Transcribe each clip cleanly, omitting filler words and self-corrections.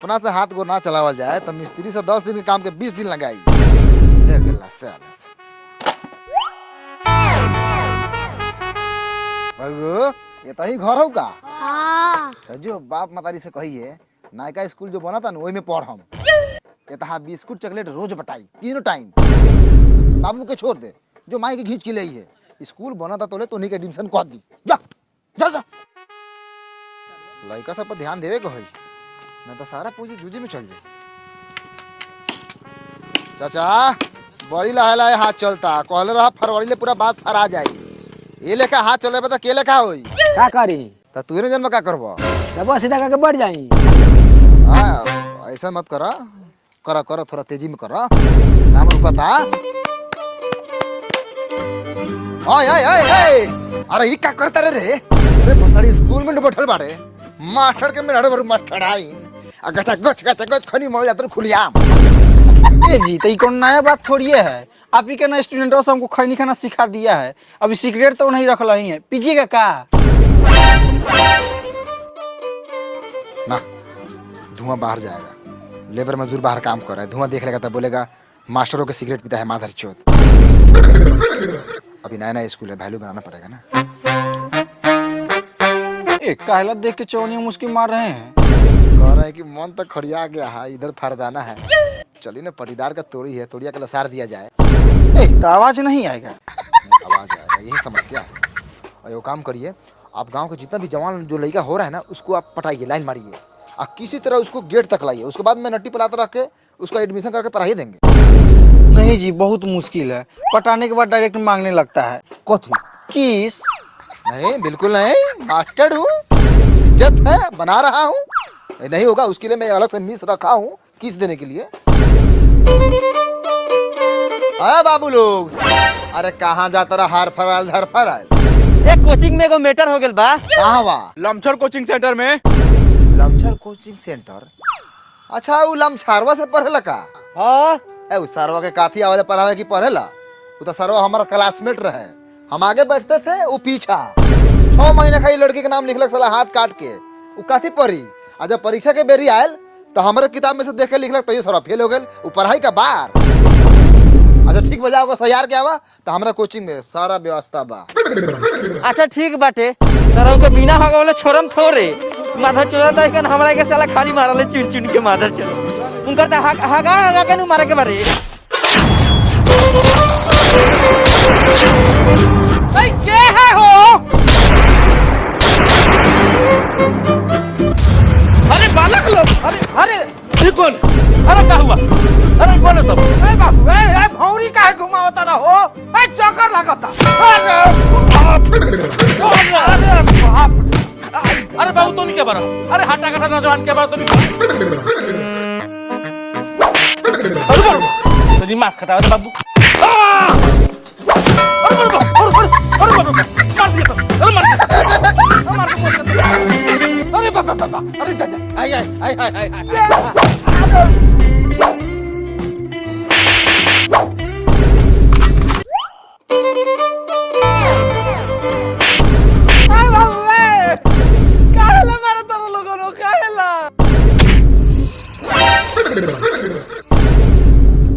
अपना से हाथ को ना चलावल जाए तो मिस्त्री से 10 दिन के काम के 20 दिन लगाई। ये तो ही घर हो का? हाँ। तो जो बाप मतारी से कहिए नायका स्कूल जो बना था ना वही में पढ़ हम ये तहा बिस्कुट चॉकलेट रोज बटाई तीनों टाइम। बाबू के छोड़ दे जो माई के घींच के ले है स्कूल बना था तो उन्हीं के एडमिशन कह दी। जा जा जा लड़का सब पर ध्यान देवे को है ना तो सारा पूंजी जूजी में चल जाए। चाचा बड़ी लहे लहे हाथ चलता कहले रहा फरवरी ले पूरा बांस फरा जाए ये लेखा हाथ चले बता के लेखा होई का करी तो तू जन्म का करबो जब सीधा करके बढ़ जाई। हाँ ऐसा मत करा करा करा थोड़ा तेजी में करा काम रुकता। ओए ओए ओए ओए अरे ये क्या करता रे बसड़ी स्कूल में बैठल बाड़े मास्टर के मेरे बड़ मास्टर आई गचा गच खनी मर जात खुलिया। ए जी तो कौन नया बात थोड़ी है। आप ही के ना स्टूडेंटों से हमको खैनी खाना सिखा दिया है। अभी सिगरेट तो नहीं रख रही है पीजिएगा का ना धुआं बाहर जाएगा। लेबर मजदूर बाहर काम कर रहा है धुआं देख लेगा तब बोलेगा मास्टरों के सिगरेट पीता है माधर चौथ। अभी नया नया स्कूल है वैल्यू बनाना पड़ेगा ना। एक कहला देख के चौनी मुस्की मार रहे हैं। कह रहे हैं कि मन तक खड़िया गया है इधर फरदाना है चलिए ना पटीदार का तोड़ी है तोड़िया का लसार दिया जाए। तो आवाज नहीं आएगा आवाज आएगा यही समस्या है। और वो काम करिए आप गांव के जितना भी जवान जो लड़का हो रहा है ना उसको आप पटाइए लाइन मारिए और किसी तरह उसको गेट तक लाइए उसके बाद में नट्टी पलाता रख के उसको एडमिशन करके पढ़ाई देंगे। नहीं जी बहुत मुश्किल है पटाने के बाद डायरेक्ट मांगने लगता है कथी किस। नहीं बिल्कुल नहीं मास्टर हूँ इज्जत है बना रहा हूँ नहीं होगा उसके लिए मैं अलग से मिस रखा हूँ किस देने के लिए। अरे बाबू लोग अरे कहाँ जाता रहा हार फराल धर फराल। एक कोचिंग में एगो मैटर हो गेल बा। कहाँ बा? लमछर कोचिंग सेंटर में। लमछर कोचिंग सेंटर अच्छा वो लमछारवा से पढ़ेला का? हाँ ए उस सरवा के काथी आवले पढ़ावे की पढ़ेला वो तो सरवा हमारा क्लासमेट रहे हम आगे बैठते थे वो पीछा 6 महीने खाई लड़की के नाम लिखलक साला हाथ काट के वो काथी पढ़ी आ जब परीक्षा के बेरी आयल तो हमारे किताब में से देख के लिखलक तो ये सारा फेल हो गए वो पढ़ाई का बार। अच्छा ठीक बजा होगा सयार के आवा तो हमारा कोचिंग में सारा व्यवस्था बा। अच्छा ठीक बाटे सर के बिना होगा बोले छोरम थोड़े माधर चोदा तक हमरा के साला खाली मारले चुन चुन के माधर चलो उनकर त हगा हगा के नु मारे के बारे। भाई क्या है हो? अरे बालक लोग अरे अरे ये कौन? अरे क्या हुआ? अरे कौन है सब? ए बाबू ए भौरी काहे घुमावता रहो? ए चक्कर लगाता। अरे बाबू तो नहीं क्या बारा? अरे हटा कटा नौजवान के बारा तो नहीं। अरे बाबू तो नहीं मास्क हटाओ बाबू। अरे बाबू मार दिया सब। अरे मार दिया। अरे बाबा अरे दादा आई आई आई आई आई।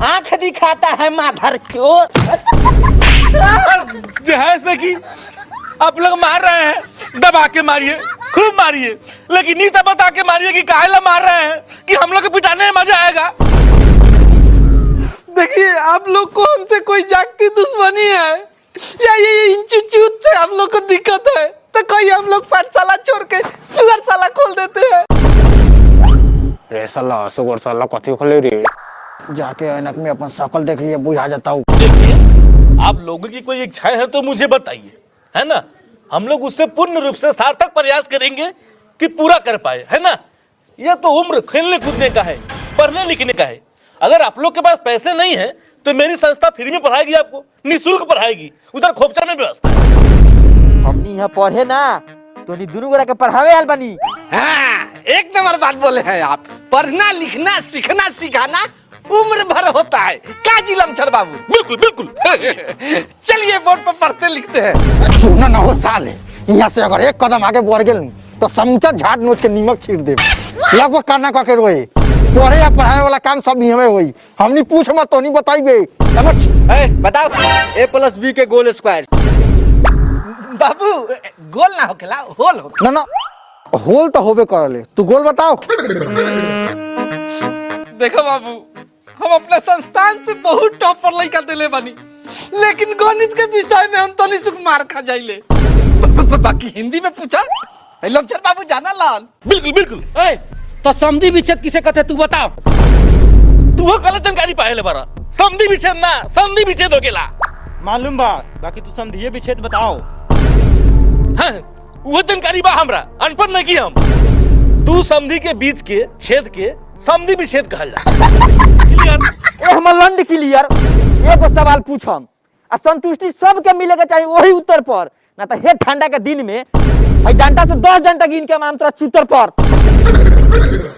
आंख दिखाता है माधर चोर। जैसे कि आप लोग मार रहे हैं दबा के मारिए खूब मारिए लेकिन नीता बता के मारिए कि काहे मार रहे हैं कि हम लोग को पिटाने में मजा आएगा। देखिए आप लोग को हमसे कोई जागती दुश्मनी है या ये इंस्टीट्यूट से हम लोग को दिक्कत है तो कोई हम लोग पाठशाला छोड़ के सुगरशाला खोल देते हैं। रे साला सुगर साला कथी खोले रे जाके ऐनक में अपन शकल देख लिया बुझा जाता हूँ। देखिए आप लोगों की कोई इच्छा है तो मुझे बताइए है ना हम लोग उससे पूर्ण रूप से सार्थक प्रयास करेंगे कि पूरा कर पाए है ना। यह तो उम्र खेलने कूदने का है पढ़ने लिखने का है। अगर आप लोग के पास पैसे नहीं है तो मेरी संस्था फ्री में पढ़ाएगी आपको निःशुल्क पढ़ाएगी उधर खोपचा में व्यवस्था है। हमनी यहाँ पढ़े ना तो नहीं दोनों गोरा के पढ़ावे आल बनी। हाँ, एक नंबर बात बोले हैं आप। पढ़ना लिखना सीखना सिखाना उम्र भर होता है काजी लमछर बाबू। बिल्कुल बिल्कुल। चलिए बोर्ड पर पढ़ते लिखते हैं। सुनना ना हो साले यहाँ से अगर एक कदम आगे बढ़ गए तो समूचा झाट नोच के नीमक छीट दे। लगभग करना का के रोए पढ़े या पढ़ाए वाला काम सब हमें होई। हमनी पूछ मत तो नहीं बताइबे। बताओ A+B के गोल स्क्वायर। बाबू गोल ना होकेला होल हो। ना ना होल तो होबे करले, तू गोल बताओ। देखो बाबू, हम अपने संस्थान से बहुत टॉपर लड़का दिले बनी, लेकिन गणित के विषय में हम तो नहीं सुख मार खा जाइले। बाकी हिंदी में पूछा लक्षण बाबू जाना लाल। बिल्कुल बिल्कुल। तो समधी विच्छेद किसे कहते तू बताओ। तू वो गलत जानकारी पाए ले बारा। समधी विच्छेद ना संधि विच्छेद हो गेला। मालूम बा, बाकी तू समधिए विच्छेद बताओ। हाँ, वो जानकारी बा हमरा, अनपढ़ नहीं की हम। तू समधी के बीच के छेद के समधी विच्छेद कहल जा। क्लियर? ए हमर लंड क्लियर। एगो सवाल पूछम आ संतुष्टि सबके मिले के चाहिए वही उत्तर पर, ना तो हे ठंडा के दिन में भाई डंडा से 10 डंडा गिन के माम तोरा चूतर पर।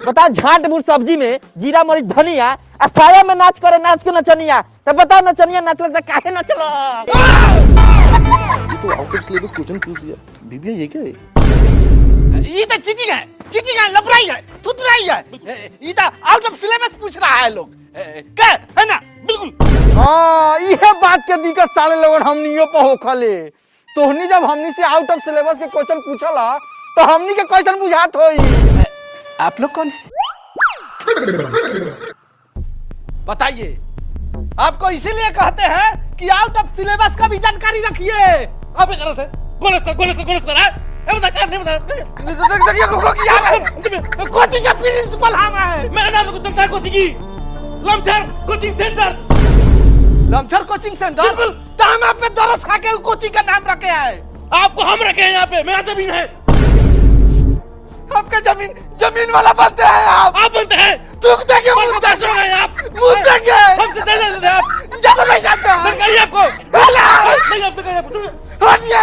बता झाट बुर सब्जी में जीरा मरीच धनिया आ साया में नाच करे नाच के नचनिया। तो बता नचनिया नाचल त काहे नचलो। ये तो आउट ऑफ सिलेबस क्वेश्चन पूछ दिया। बीबी ये क्या है? ये तो चीटिंग है, लफड़ाई है, थुतराई है। ये तो आउट ऑफ सिलेबस पूछ रहा है लोग। क्या है ना? बिल्कुल। हाँ ये बात के दिक्कत साले लोगन हमनियो पे होखले। तोहनी जब हमनी से आउट ऑफ सिलेबस के क्वेश्चन पूछला तो हमनी के क्वेश्चन बुझात होई। आप लोग कौन है? बताइए, आपको इसीलिए कहते हैं कि आउट ऑफ सिलेबस का भी जानकारी रखिए। आप ये गलत है। गोलस कर है। ए बता क्या नहीं बता। देखिए कोचिंग का प्रिंसिपल हम है। मेरा नाम को चलता है कोचिंग की। लमचर कोचिंग सेंटर। लमचर कोचिंग सेंटर? बिल्कुल। तो हम आप पे दरस खा के कोचिंग का नाम रखे हैं। आपको हम रखे हैं यहाँ पे, मेरा जमीन है। आपका जमीन वाला बनते हैं आप बनते हैं। थूकते के मुद्दे हैं आप। मुद्दे के हमसे चले जाते हैं आप। ज्यादा नहीं जानते हैं। सरकारी आपको। हेलो नहीं आपसे कहीं आपको। हटिए।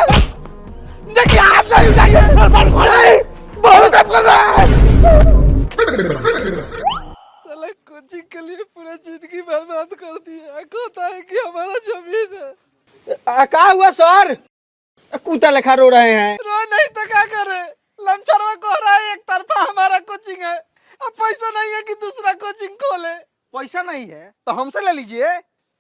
देखिए हाथ नहीं उठाइए। नहीं बहुत आप कर रहा है। साला कोचिंग के लिए पूरा जिंदगी बर्बाद कर दिया। कहता है कि हमारा जमीन है। का हुआ सर? कुत्ता लेखा रो रहे हैं। रो नहीं तो क्या करे? लमचरवा कह रहा है एक तरफा हमारा कोचिंग है, अब पैसा नहीं है कि दूसरा कोचिंग खोले। पैसा नहीं है तो हमसे ले लीजिए।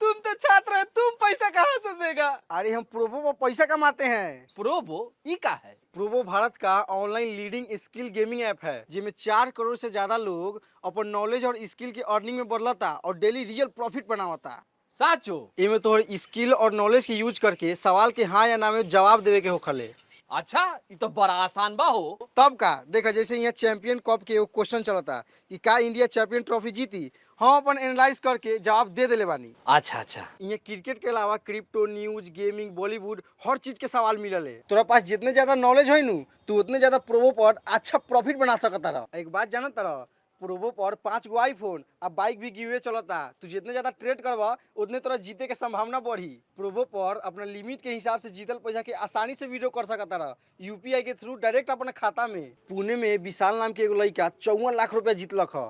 तुम तो छात्र है, तुम पैसा कहाँ से देगा? अरे हम प्रोबो में पैसा कमाते हैं। प्रोबो ई का है? प्रोबो भारत का online leading skill gaming app है, जिसमें 4 करोड़ से ज्यादा लोग अपन नॉलेज और स्किल की अर्निंग में बदलता और डेली रियल प्रॉफिट बनावता। साचो? इनमें तोहर स्किल और नॉलेज के यूज करके सवाल के हाँ या ना में जवाब देवे के होखले। अच्छा, ये तो बड़ा आसान बा हो। तब का देखा, जैसे यहाँ चैंपियन कप के क्वेश्चन चलता कि का इंडिया चैंपियन ट्रॉफी जीती, हम अपन एनालाइज करके जवाब दे देले बानी। अच्छा अच्छा। यहाँ क्रिकेट के अलावा क्रिप्टो, न्यूज, गेमिंग, बॉलीवुड हर चीज के सवाल मिलल है। तोरा पास जितने ज्यादा नॉलेज है नु, तू उतने ज्यादा प्रोबो पर अच्छा प्रॉफिट बना सकता रह। एक बात जानता रह, प्रोबो पर 5 गो आईफोन अब बाइक भी गिवे चलता। तू जितने ज्यादा ट्रेड करवा उतने तोरा जीते के संभावना बढ़ी। प्रोबो पर अपना लिमिट के हिसाब से जीतल पैसा के आसानी से विड्रॉ कर सकता रह, यूपीआई के थ्रू डायरेक्ट अपने खाता में। पुणे में विशाल नाम के एगो लड़का 54 लाख रुपया जीतलक ह।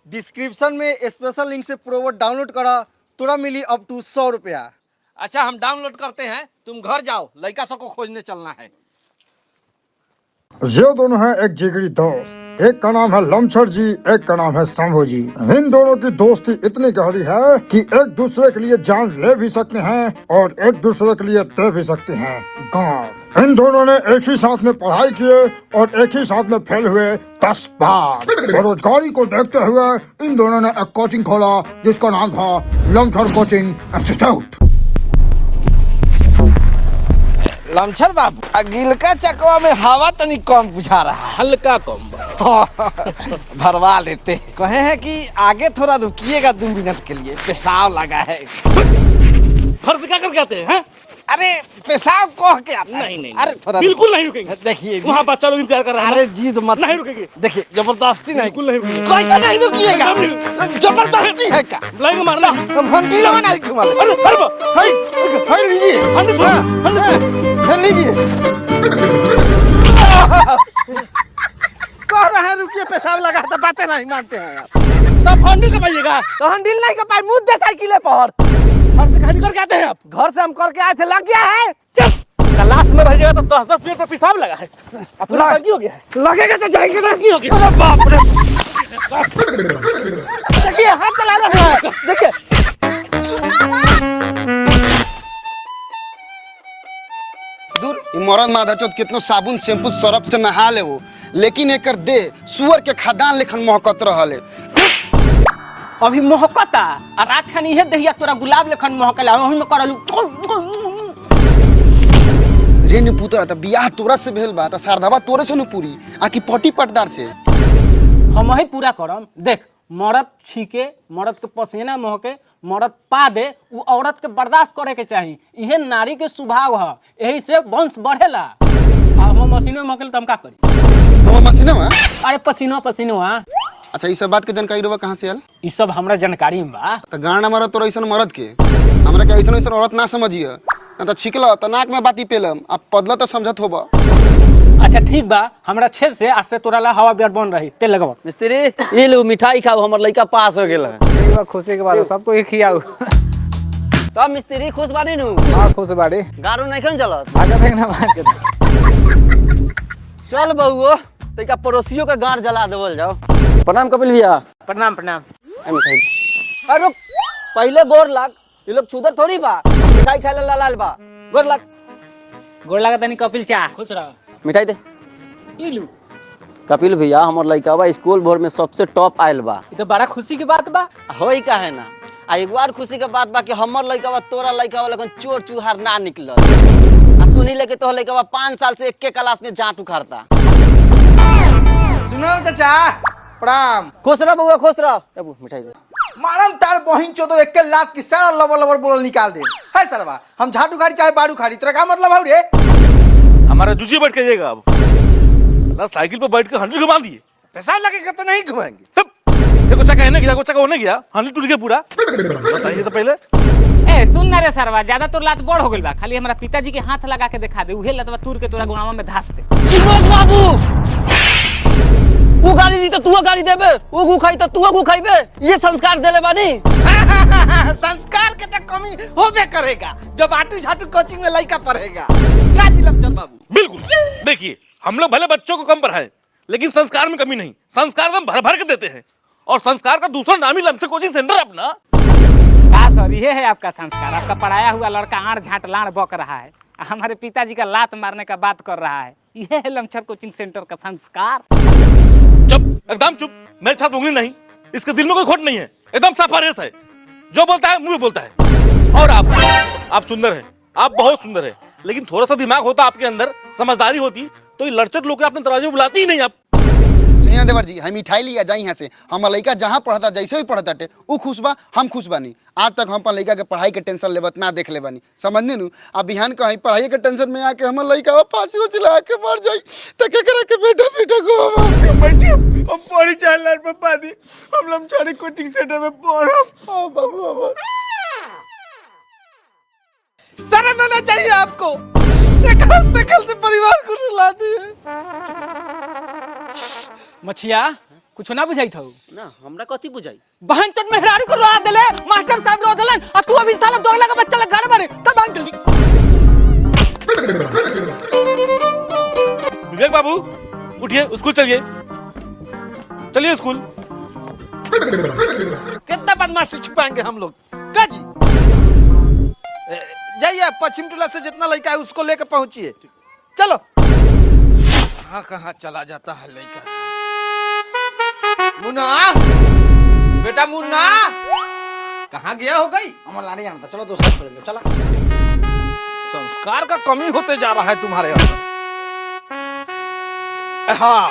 डिस्क्रिप्शन में स्पेशल लिंक से प्रोबो डाउनलोड करा, तोरा मिली अप टू 100 रुपया। अच्छा हम डाउनलोड करते हैं, तुम घर जाओ, लड़का सबको खोजने चलना है। ये दोनों हैं एक जिगरी दोस्त, एक का नाम है लमछर जी, एक का नाम है शंभू जी। इन दोनों की दोस्ती इतनी गहरी है कि एक दूसरे के लिए जान ले भी सकते हैं और एक दूसरे के लिए दे भी सकते हैं गाँव। इन दोनों ने एक ही साथ में पढ़ाई किए और एक ही साथ में फेल हुए 10 बार। बेरोजगारी को देखते हुए इन दोनों ने एक कोचिंग खोला जिसका नाम था लमछर कोचिंग इंस्टीट्यूट। लमछर बाबू, अगिलका चकवा में हवा तनी कम बुझा रहा है। हल्का कम। भरवा लेते। कहे हैं कि आगे थोड़ा रुकिएगा 2 मिनट के लिए, पेशाब लगा है। घर से क्या करके आते हैं? अरे पेशाब कह के आता है। नहीं अरे थोड़ा बिल्कुल नहीं रुकेंगे। देखिए वहाँ बच्चा लोग इंतजार कर रहा है। अरे जीद मत। नहीं रुकेंगे। देखिए जबरदस्ती नहीं। बिल्कुल नहीं रुकेंगे। कैसे नहीं रुकिएगा? जबरदस्ती है क्या? लाएंगे मारना। हम हंडी लगा नहीं घुमा। अरे हाय लीजिए। लीजिए। कह रहे हैं रुकिए, पेशाब लगा तो बातें नहीं मानते हैं आप। तब हंडी कमाइएगा। तो हंडिल नहीं कर पाए मुद्दे साइकिल पर। घर से कहीं करके आते हैं आप? घर से हम करके आए थे, लग गया है। चुप। क्लास में रह जाएगा तो 10-10 मिनट पर पेशाब लगा है। अपना लगी हो गया है। लगेगा तो जाएंगे ना। लगी हो गया। अरे बाप रे। देखिए हाथ चला रहा है। देखिए दूर ई मरद माधवचोद कितनो साबुन शैम्पू सरफ से नहा ले वो, लेकिन एकर दे सुअर के खदान लेखन महकत रहले। अभी महकता आ रात खानी इहे दहिया तोरा गुलाब लेखन महकला ओही में करलू। रे ने पुतरा त बियाह तोरा से भेल बा त शारदावा तोरे से न पूरी आकि पटी पटदार से। हम ही पूरा करम। देख मर्द छीके, मर्द के पसीना महके, मर्द पा दे, उ औरत के बर्दाश्त करे के चाही। इहे नारी के स्वभाव है, यही से वंश बढ़ेला। आ हम मशीनो में महकल त हम का करी? वो मशीन में अरे पसीनो पसीनो हां। अच्छा ई सब बात के जानकारी रवा कहां से आल? ई सब हमरा जानकारी में बा। त गाना मारा तोरा ऐसन मरद के हमरा के ऐसन ऐसन औरत ना समझिए, ना त छिकला त नाक में बाती पेलम अब पदला त समझत होबा। अच्छा ठीक बा, हमरा छेद से आज से तोरा ला हवा बिहार बन रही। तेल लगवा मिस्त्री ये लो मिठाई खाओ, हमर लड़का पास हो गेल है। खुशी के बाद सबको ही खियाऊ। तब मिस्त्री खुश बानी नु? हाँ खुश बाड़ी। गारू नहीं खन चलत? भागत है ना भाग चल। चल बउओ तैका पड़ोसियों का गार जला देवल जाओ। प्रणाम कपिल भैया। प्रणाम प्रणाम। अरे पहले गोर लाग, ये लोग छुदर थोड़ी बा, मिठाई खाए ला लाल बा। गोर लाग। गोड़ लागत नहीं कपिल चा। खुश रह। मिठाई दे। इलू कपिल भैया हमर लड़का बा स्कूल भर में सबसे टॉप आयल बा। ई तो बड़ा खुशी की बात बा। होई का है ना, आ एक बार खुशी के बात बा कि हमर लड़का बा तोरा लड़का वाला कौन चोर चुहार ना निकलल। आ सुनी लेके तो लड़का बा 5 साल से एक के क्लास में जांट उखाड़ता। सुनो चाचा प्रणाम। खुश रह बउआ खुश रह। अब मिठाई दे। मारम तार बहिन चोदो एक के लात की सारा लबर लबर बोल निकाल दे। है सरवा हम झाटू खाड़ी चाहे बारू खाड़ी, तेरा क्या मतलब है रे? हमारा जूझी बैठ के जाएगा अब ना, साइकिल पर बैठ के हंड्रेड घुमा दिए। पेशाब लगेगा तो नहीं घुमाएंगे। तब देखो चक्का है ना गिरा, चक्का होने गया, हंड्रेड टूट गया पूरा। बताइए तो पहले। ए सुन ना रे सरवा, ज्यादा तोर लात बड़ हो गइल बा। खाली हमरा पिताजी के हाथ लगा के दिखा दे, उहे लतवा तूर के तोरा गुणावा में धास दे। सुभाष बाबू वो गाड़ी दी तो तू गाड़ी देबे, वो गु खाई तो तू गु खाइबे, ये संस्कार देले बानी। संस्कार के तो कमी होबे करेगा जब आटू झाटू कोचिंग में लड़का पढ़ेगा। क्या जिलम चल बाबू? बिल्कुल। देखिए हम लोग भले बच्चों को कम पढ़ाएं, लेकिन संस्कार में कमी नहीं। संस्कार में भर भर के देते हैं, और संस्कार का दूसरा नाम ही लमसर कोचिंग सेंटर अपना। का सर ये है आपका संस्कार? आपका पढ़ाया हुआ लड़का आड़ झाट लाड़ बक रहा है, हमारे पिताजी का लात मारने का बात कर रहा है। यह है लमसर कोचिंग सेंटर का संस्कार। चुप, एकदम चुप। मेरे साथ उंगली नहीं, इसके दिल में कोई खोट नहीं है, एकदम साफारेस है। जो बोलता है मुंह में बोलता है। और आप सुंदर हैं, आप बहुत सुंदर हैं, लेकिन थोड़ा सा दिमाग होता आपके अंदर, समझदारी होती तो ये लड़चट लोग अपने तराजू में बुलाती ही नहीं। आप सुनिए देवर जी, हम मिठाई लिया जाई यहाँ से। हम लड़का जहाँ पढ़ता जैसे भी पढ़ता टे उ खुश बा, हम खुश बानी। आज तक हम अपन लड़का के पढ़ाई के टेंशन लेवत ना देख ले बानी, समझने नु। अब बिहान कहीं पढ़ाई के टेंशन में आके हम लड़का फांसी हो चिल्ला के मर जाई तो क्या करे के बेटा बेटा को बैठिए हम पढ़ी चाहे लाल पे पादी हम लमचारी कोचिंग सेंटर में पढ़ब। हां बाबू बाबा शर्म आना चाहिए आपको, एक हंसते खेलते परिवार को रुला दिए। मछिया कुछ ना बुझाई था ना हमरा कथी बुझाई? बहन चोद मेहरारू को रोआ देले, मास्टर साहब रो देलन, और तू अभी साला दोगला का बच्चा लगा घर बारे तब भाग जल्दी। विवेक बाबू उठिए, स्कूल चलिए, चलिए स्कूल। कितना बदमाशी छुपाएंगे हम लोग? क्या जी जाइए पश्चिम टोला से जितना लड़का है उसको लेकर पहुंचिए। चलो। कहाँ कहाँ चला जाता है लड़का। मुन्ना बेटा मुन्ना कहाँ गया हो गई? हमारा लाने जाना था, चलो दोस्त चलेंगे। चला। संस्कार का कमी होते जा रहा है तुम्हारे अंदर। हाँ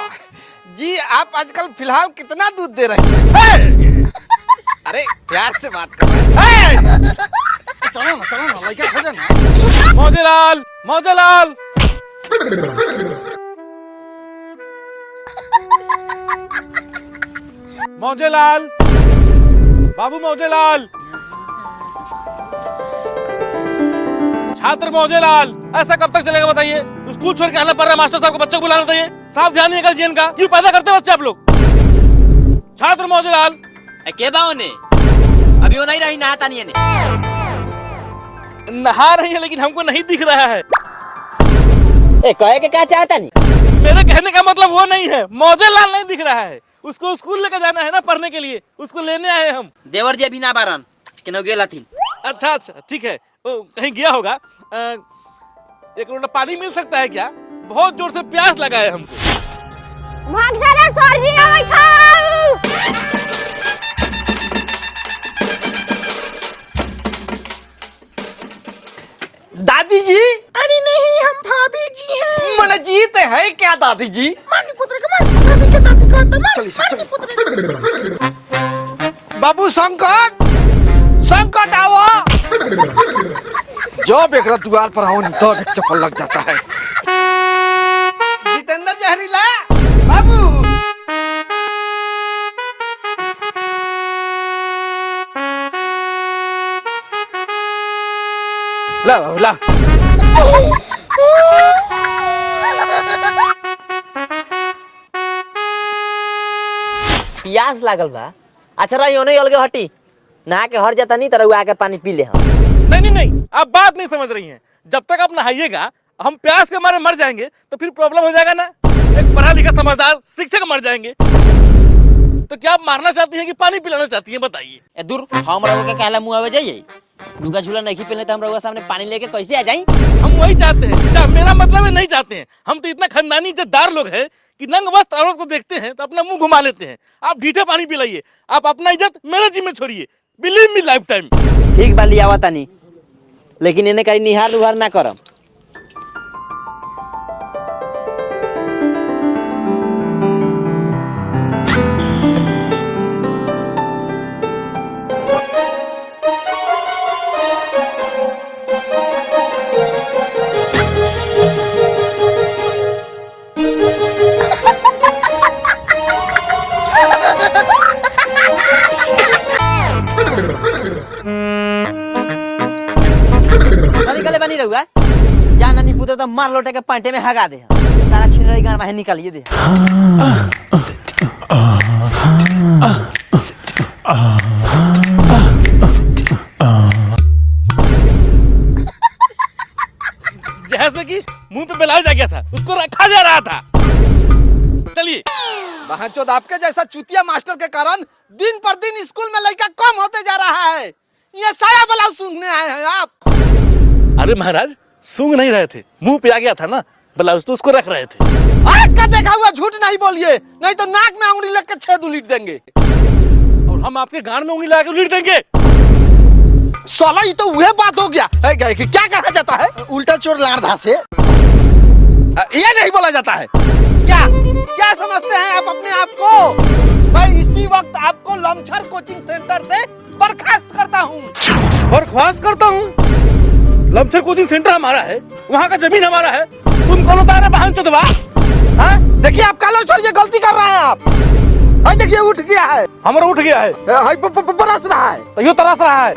जी, आप आजकल फिलहाल कितना दूध दे रहे हैं? अरे प्यार से बात कर रहे हैं। चलो ना लड़का खोजो ना। मौजेलाल, मौजेलाल। मौजेलाल, बाबू मौजेलाल, छात्र मौजेलाल, ऐसा कब तक चलेगा बताइए? स्कूल छोड़ के आना पड़ रहा है, मास्टर साहब को बच्चों को बुलाना बताइए। साफ ध्यान नहीं है जीवन का, क्यों पैदा करते बच्चे आप लोग? छात्र मौजेलाल। के बाओ ने अभी वो नहीं रही, नहाता नहीं है ने। नहा रही है लेकिन हमको नहीं दिख रहा है। ए कहे के क्या चाहता नहीं? मेरे कहने का मतलब वो नहीं है, मौजे लाल नहीं दिख रहा है, उसको स्कूल लेकर जाना है ना पढ़ने के लिए, उसको लेने आए हम। देवर जी अभी ना बारन केनो गेला थी। अच्छा अच्छा ठीक है, वो कहीं गया होगा। एक लोटा पानी मिल सकता है क्या? बहुत जोर से प्यास लगा है हमको। दादी जी? अरे नहीं, हम भाभी जी हैं। मन जीत है क्या दादी जी? मानी पुत्र का भाभी के दादी का चलिए बाबू संकट, संकट आओ। जब एक द्वार पर आओ तब एक चप्पल लग जाता है। जितेंद्र जहरीला बाबू। ला ला प्यास लागल बा। अच्छा रही नहीं अलगे हटी, नहा के हट जाता नहीं तरह आके पानी पी ले हम। नहीं नहीं नहीं, आप बात नहीं समझ रही हैं। जब तक आप नहाइएगा हम प्यास के मारे मर जाएंगे तो फिर प्रॉब्लम हो जाएगा ना। एक पढ़ा लिखा समझदार शिक्षक मर जाएंगे। तो क्या आप मारना चाहती हैं कि पानी पिलाना चाहती हैं, बताइए। ए दूर हम रहो के कहला मुंह आवे जाइए। दुगा झूला नहीं पहले तो हम रहो सामने पानी लेके कैसे आ जाई? हम वही चाहते हैं। क्या मेरा मतलब है नहीं चाहते हैं? हम तो इतना खानदानी इज्जतदार लोग हैं कि नंग वस्त्र औरत को देखते हैं तो अपना मुंह घुमा लेते हैं। आप ढीठे पानी पिलाइए, आप अपना इज्जत मेरे जिम्मे छोड़िए। Believe me life time. ठीक बाली आवता नहीं, लेकिन इन्हें कहीं निहार उहार ना करम। बनी रहुआ जा नानी पुत्र तो मार लोटे के पांटे में हगा दे, सारा छिनरी गान बाहर निकालिए दे। जैसे कि मुंह पे बेलाव जा गया था, उसको रखा जा रहा था। चलिए। बहनचोद, आपके जैसा चुतिया मास्टर के कारण दिन पर दिन स्कूल में लड़का कम होते जा रहा है। ये सारा ब्लाउज सूंघने आए हैं आप। अरे महाराज, सूंघ नहीं रहे थे, मुंह पे आ गया था ना ब्लाउज, तो उसको रख रहे थे। आग का देखा हुआ झूठ नहीं बोलिए, नहीं तो नाक में उंगली लग के छेद उलीट देंगे। और हम आपके गान में उंगली लगा के उलीट देंगे। साला ये तो वह बात हो गया। क्या कहा जाता है? उल्टा चोर लाड़धा से। ये नहीं बोला जाता है। क्या क्या समझते हैं आप अपने आप को? मैं इसी वक्त आपको लमछर कोचिंग सेंटर से बर्खास्त करता हूँ। बर्खास्त करता हूँ? लमछर कोचिंग सेंटर हमारा है, वहाँ का जमीन हमारा है, तुम कौन उतारे बहन चोदवा? हाँ? देखिए आप काला छोड़िए, गलती कर रहे हैं आप। देखिए उठ गया है, हमारा उठ गया है, बरस रहा है, तो यूं तरस रहा है,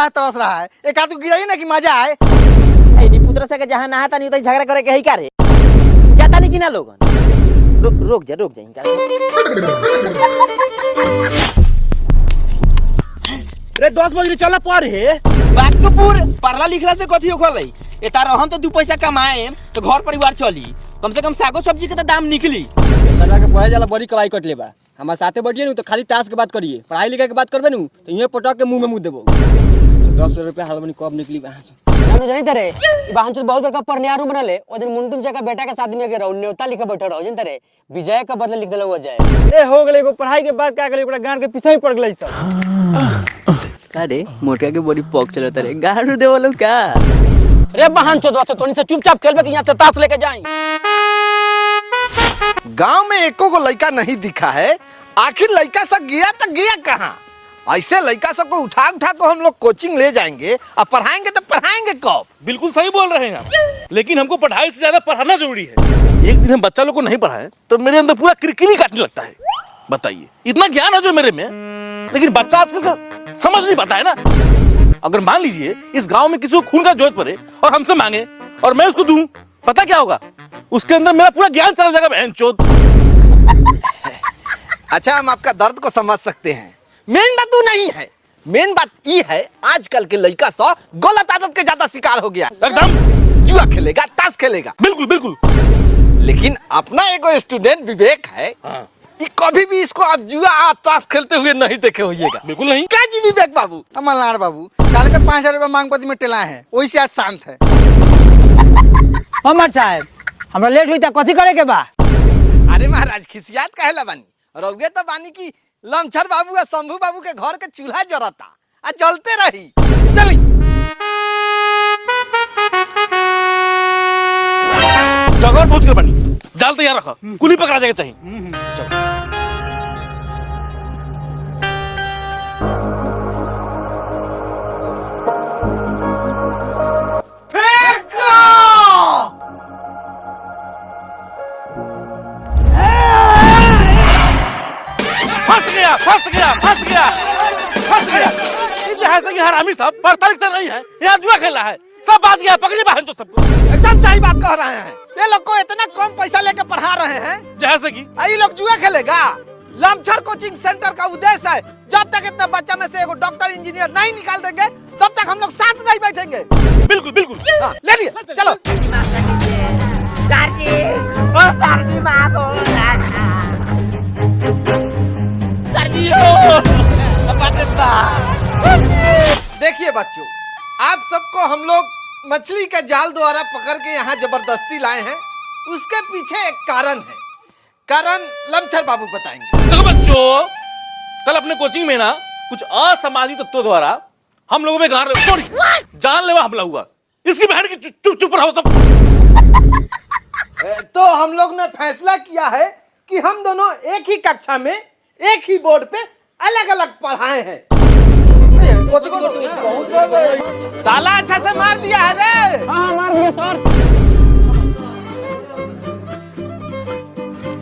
तरस रहा है। एक आदमी गिराई ना कि मजा आए। ऐनी पुत्र से के जहाँ नहाता नहीं तो झगड़ा करे के ही का रे? जाता नहीं कि ना लोगन? रोक जा इनका। रे 10 बजे चला पढ़े। बाकपुर पढ़ला लिखला से कथी होखलै? एता रहन तो 2 पैसा कमाए तो घर परिवार चली, कम से कम सागो सब्जी के तो दाम निकली। सना के पढ़े जाला बड़ी कवाई कट लेबा, हमारे साथे बैठिए नु तो खाली ताश के बात करिए, पढ़ाई लिखाई के बात करबे नु तो इहे पटक के मुंह में मुंह देबो। 10 रुपया हालमनी कब निकली बा? जानो जानी तरे ई बाहन चोद बहुत बड़का परनियारू बनले। ओ दिन मुंटुन का बेटा के शादी में के रहो न्योता लिख के बैठे रहो जन तरे विजय का बदले लिख देलो हो जाए। ए हो गेलै एगो पढ़ाई के बाद का गेलै ओकरा गान के पीछे ही पड़ गेलै सब। अरे मोटका के बड़ी पॉक चलत रे, गान देवलो का? रे बाहन चोद से तोनी से चुपचाप खेलबे कि यहां से ताश लेके जाई। गांव में एको को लड़का नहीं दिखा है, आखिर लड़का सब गया तो गया कहाँ? ऐसे लड़का सबको उठा को हम लोग कोचिंग ले जाएंगे और पढ़ाएंगे तो पढ़ाएंगे कब? बिल्कुल सही बोल रहे हैं आप, लेकिन हमको पढ़ाई से ज्यादा पढ़ाना जरूरी है। एक दिन हम बच्चा लोग को नहीं पढ़ाए तो मेरे अंदर पूरा किरकिरी काटने लगता है। बताइए, इतना ज्ञान है जो मेरे में, लेकिन बच्चा आजकल का समझ नहीं पाता है ना। अगर मान लीजिए इस गांव में किसी को खून का जरूरत पड़े और हमसे मांगे और मैं उसको दूं, पता क्या होगा? उसके अंदर मेरा पूरा ज्ञान चला जाएगा बहनचोद। अच्छा, हम आपका दर्द को समझ सकते हैं। मेन बात वो नहीं है, मेन बात ये है आजकल के लड़का सब गलत आदत के ज्यादा शिकार हो गया। एकदम जुआ खेलेगा, ताश खेलेगा। बिल्कुल बिल्कुल। लेकिन अपना एगो स्टूडेंट विवेक है, हाँ। ये कभी भी इसको आप जुआ और ताश खेलते हुए नहीं देखे होइएगा। बिल्कुल नहीं। क्या जी विवेक बाबू? मल्हार बाबू काले तो 5000 रुपया मांग पति में टेला है, वही से आज शांत है। हमर साहब हमरा लेट हुई त कथी करे के बा? अरे महाराज खिसियात कहेला बानी, रउगे तो बानी की लमछर बाबू और शंभू बाबू के घर के चूल्हा जरता आ जलते रही। चली जगह पहुंच कर बनी, जाल तैयार रखा, कुली पकड़ा जाएगा चाहिए। चलो। फंस गया। जैसे कि हरामी सब 45 से नहीं है, यहाँ जुआ खेला है, सब बाज गया, पकड़ी बहन तो सबको। एकदम सही बात कह रहे हैं। ये लोग को इतना कम पैसा लेके पढ़ा रहे हैं, जैसे कि ये लोग जुआ खेलेगा। लमछर कोचिंग सेंटर का उद्देश्य है जब तक इतना बच्चा में से एगो डॉक्टर इंजीनियर नहीं निकाल देंगे तब तक हम लोग साथ नहीं बैठेंगे। बिल्कुल बिल्कुल। हाँ, ले लिए चलो। देखिए बच्चों, आप सबको हम लोग मछली के जाल द्वारा पकड़ के यहाँ जबरदस्ती लाए हैं। उसके पीछे एक कारण है, कारण लमछर बाबू बताएंगे। देखो बच्चों, कल अपने कोचिंग में ना कुछ असामाजिक तत्वों द्वारा हम लोगों में जानलेवा हमला हुआ। इसकी बहन की चुप चुप रहो सब। तो हम लोग ने फैसला किया है कि हम दोनों एक ही कक्षा में एक ही बोर्ड पे अलग अलग पढ़ाए हैं। ताला अच्छा से मार दिया है रे। हां मार दिया सर।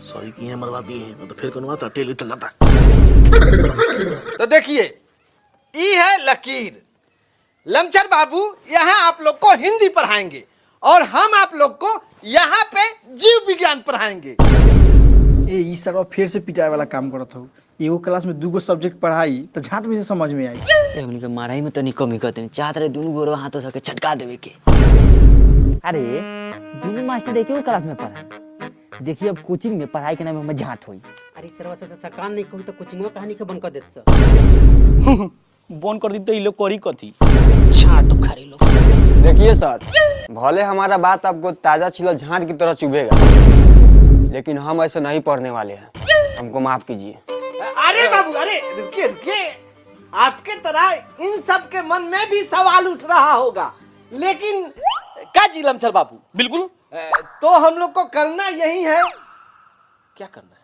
सॉरी की है, मरवा दिए हैं, तो फिर कौन आता टेली चल जाता। तो देखिए, ये है लकीर। लमछर बाबू यहाँ आप लोग को हिंदी पढ़ाएंगे और हम आप लोग को यहाँ पे जीव विज्ञान पढ़ाएंगे। ई सरवा फिर से पिटाए वाला काम करत हो। एगो क्लास में दूगो सब्जेक्ट पढ़ाई तो झाट में से समझ में आई। हमनी के माराई में तनी कमी करते चाहत रहे दोनों गोरो हाथों से छटका देवे के। अरे दोनों मास्टर एक ही क्लास में पढ़ा। देखिए अब कोचिंग में पढ़ाई के नाम में झाट होई। अरे सरवा से सरकार नहीं कही तो कोचिंग में कहानी के बंद कर देत सर। बंद कर दी तो ये लोग करी कथी? झाट तो खारी लोग। देखिए सर, भले हमारा बात आपको ताजा छिला झांट की तरह चुभेगा, लेकिन हम ऐसे नहीं पढ़ने वाले हैं, हमको माफ कीजिए। अरे बाबू, अरे रुकिए रुकिए, आपके तरह इन सब के मन में भी सवाल उठ रहा होगा, लेकिन क्या जी लमछर बाबू? बिल्कुल। तो हम लोग को करना यही है। क्या करना है?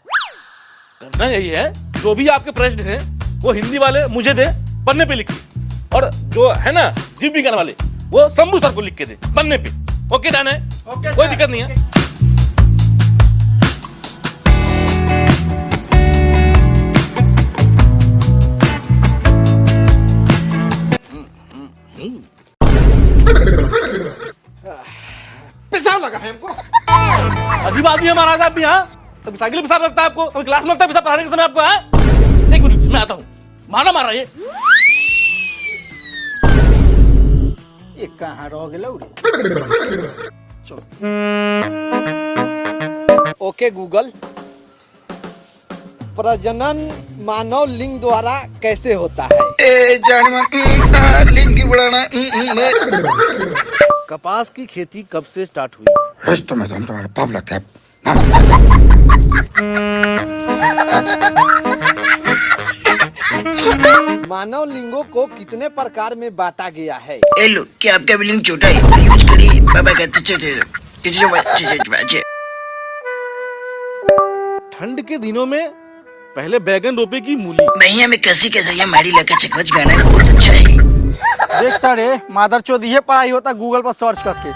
करना यही है, जो भी आपके प्रश्न हैं वो हिंदी वाले मुझे दे, पन्ने पे लिख के, और जो है ना जीव विज्ञान वाले वो शंभू सर को लिख के दे पन्ने पे। ओके डन है? ओके, कोई दिक्कत नहीं है। पेशाब लगा है हमको। अजीब आदमी है महाराज आप भी। हाँ, कभी साइकिल में पेशाब लगता है आपको, कभी क्लास में लगता है पेशाब पढ़ाने के समय आपको। हाँ, एक मिनट मैं आता हूँ। मारा ये कहाँ रह गेलौ रे? ओके गूगल, प्रजनन मानव लिंग द्वारा कैसे होता है? कपास की खेती कब से स्टार्ट हुई? इस तो में हम तुम्हारा पाप लगता है। मानव लिंगों को कितने प्रकार में बांटा गया है? हेलो, क्या आपका भी लिंग छोटा है तो यूज करिए। बाबा का ठंड के दिनों में पहले बैगन रोपे की मूली। भैया में कसी के सही मारी लगा चकवच गाना बहुत अच्छा है। देख सारे मादर चोद ये पढ़ाई होता गूगल पर सर्च करके।